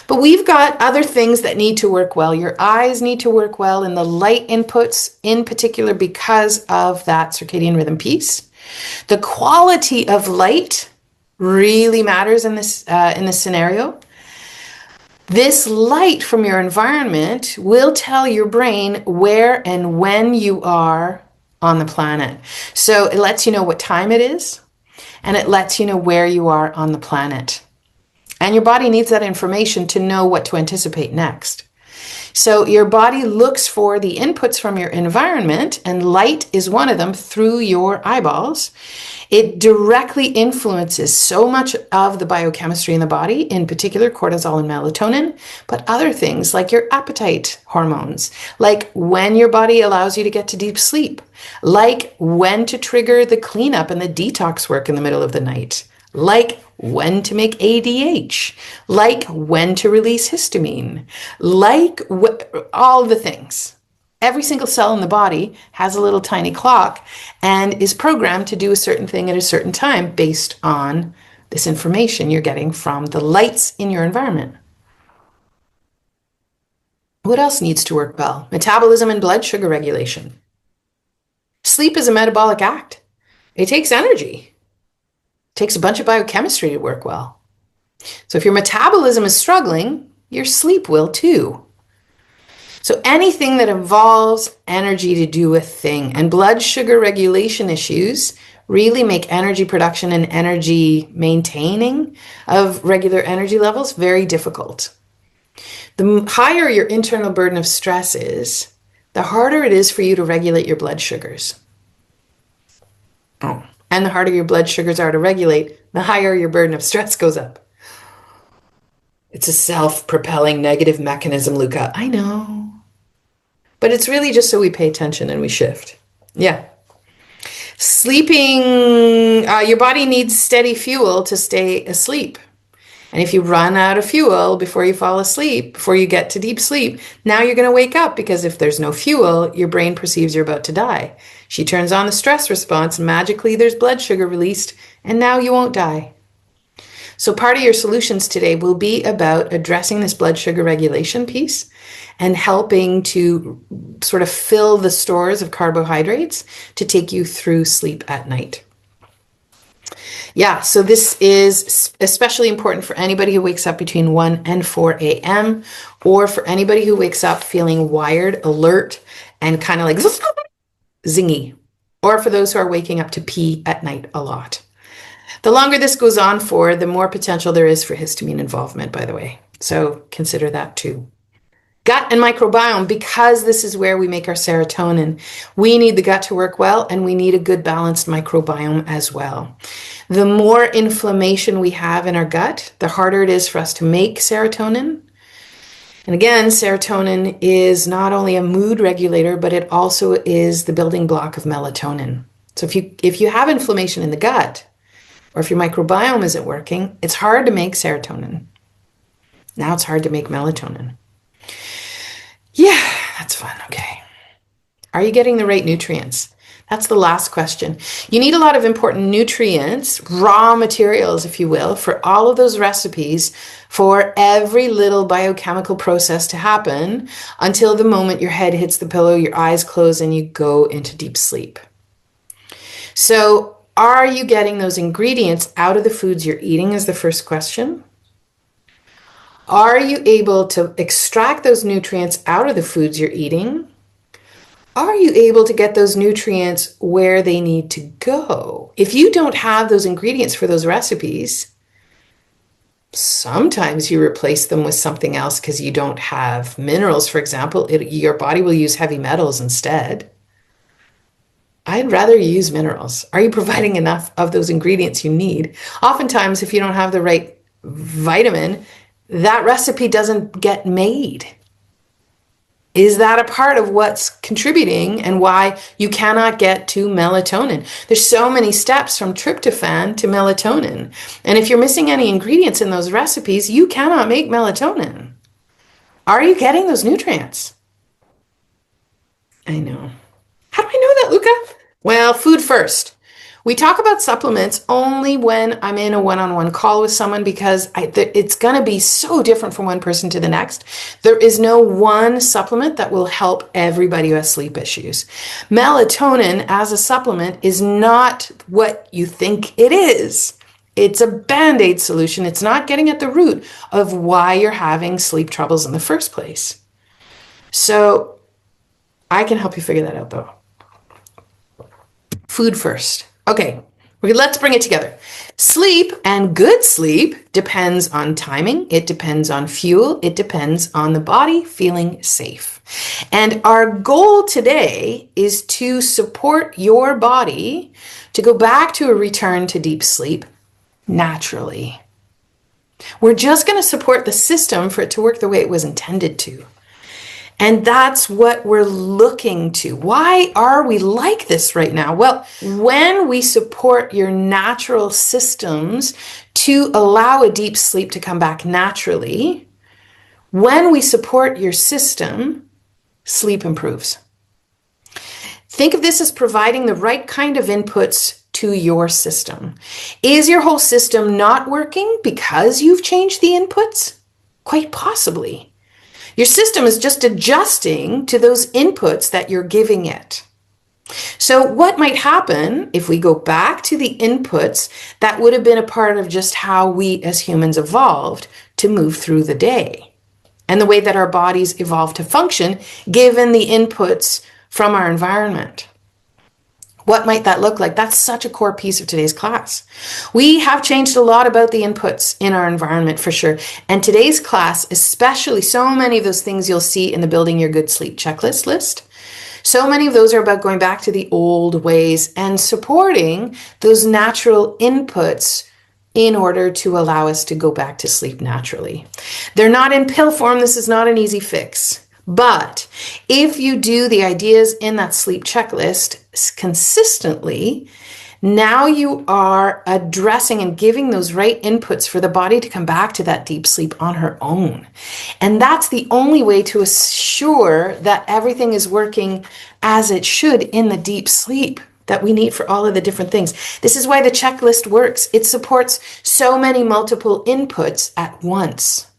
But we've got other things that need to work well. Your eyes need to work well in the light inputs, in particular, because of that circadian rhythm piece. The quality of light really matters in this scenario. This light from your environment will tell your brain where and when you are on the planet. So it lets you know what time it is, and it lets you know where you are on the planet. And your body needs that information to know what to anticipate next. So your body looks for the inputs from your environment, and light is one of them through your eyeballs. It directly influences so much of the biochemistry in the body, in particular cortisol and melatonin, but other things like your appetite hormones, like when your body allows you to get to deep sleep, like when to trigger the cleanup and the detox work in the middle of the night, like when to make ADH, like when to release histamine, like all the things. Every single cell in the body has a little tiny clock and is programmed to do a certain thing at a certain time based on this information you're getting from the lights in your environment. What else needs to work well? Metabolism and blood sugar regulation. Sleep is a metabolic act. It takes energy. It takes a bunch of biochemistry to work well. So if your metabolism is struggling, your sleep will too. So anything that involves energy to do a thing, and blood sugar regulation issues really make energy production and energy maintaining of regular energy levels very difficult. The higher your internal burden of stress is, the harder it is for you to regulate your blood sugars. And the harder your blood sugars are to regulate, the higher your burden of stress goes up. It's a self-propelling negative mechanism, Luca. I know. But it's really just so we pay attention and we shift. Yeah. Sleeping, your body needs steady fuel to stay asleep. And if you run out of fuel before you fall asleep, before you get to deep sleep, now you're going to wake up, because if there's no fuel, your brain perceives you're about to die. She turns on the stress response, magically there's blood sugar released, and now you won't die. So part of your solutions today will be about addressing this blood sugar regulation piece and helping to sort of fill the stores of carbohydrates to take you through sleep at night. Yeah, so this is especially important for anybody who wakes up between 1 and 4 a.m. or for anybody who wakes up feeling wired, alert, and kind of like zingy, or for those who are waking up to pee at night a lot. The longer this goes on for, the more potential there is for histamine involvement, by the way. So consider that too. Gut and microbiome, because this is where we make our serotonin, we need the gut to work well, and we need a good balanced microbiome as well. The more inflammation we have in our gut, the harder it is for us to make serotonin. And again, serotonin is not only a mood regulator, but it also is the building block of melatonin. So if you have inflammation in the gut, or if your microbiome isn't working, it's hard to make serotonin. Now it's hard to make melatonin. Yeah, that's fun. Okay. Are you getting the right nutrients? That's the last question. You need a lot of important nutrients, raw materials, if you will, for all of those recipes, for every little biochemical process to happen until the moment your head hits the pillow, your eyes close, and you go into deep sleep. So are you getting those ingredients out of the foods you're eating is the first question. Are you able to extract those nutrients out of the foods you're eating? Are you able to get those nutrients where they need to go? If you don't have those ingredients for those recipes, sometimes you replace them with something else because you don't have minerals, for example. Your body will use heavy metals instead. I'd rather you use minerals. Are you providing enough of those ingredients you need? Oftentimes, if you don't have the right vitamin, that recipe doesn't get made. Is that a part of what's contributing and why you cannot get to melatonin? There's so many steps from tryptophan to melatonin. And if you're missing any ingredients in those recipes, you cannot make melatonin. Are you getting those nutrients? I know. How do I know that, Luca? Well, food first. We talk about supplements only when I'm in a one-on-one call with someone because it's going to be so different from one person to the next. There is no one supplement that will help everybody who has sleep issues. Melatonin as a supplement is not what you think it is. It's a Band-Aid solution. It's not getting at the root of why you're having sleep troubles in the first place. So I can help you figure that out though. Food first. Okay, let's bring it together. Sleep and good sleep depends on timing. It depends on fuel. It depends on the body feeling safe. And our goal today is to support your body to go back to a return to deep sleep naturally. We're just going to support the system for it to work the way it was intended to. And that's what we're looking to. Why are we like this right now? Well, when we support your natural systems to allow a deep sleep to come back naturally, when we support your system, sleep improves. Think of this as providing the right kind of inputs to your system. Is your whole system not working because you've changed the inputs? Quite possibly. Your system is just adjusting to those inputs that you're giving it. So what might happen if we go back to the inputs that would have been a part of just how we as humans evolved to move through the day and the way that our bodies evolved to function given the inputs from our environment? What might that look like? That's such a core piece of today's class. We have changed a lot about the inputs in our environment for sure. And today's class, especially so many of those things you'll see in the Building Your Good Sleep checklist list, so many of those are about going back to the old ways and supporting those natural inputs in order to allow us to go back to sleep naturally. They're not in pill form. This is not an easy fix. But if you do the ideas in that sleep checklist consistently, now you are addressing and giving those right inputs for the body to come back to that deep sleep on her own. And that's the only way to assure that everything is working as it should in the deep sleep that we need for all of the different things. This is why the checklist works. It supports so many multiple inputs at once.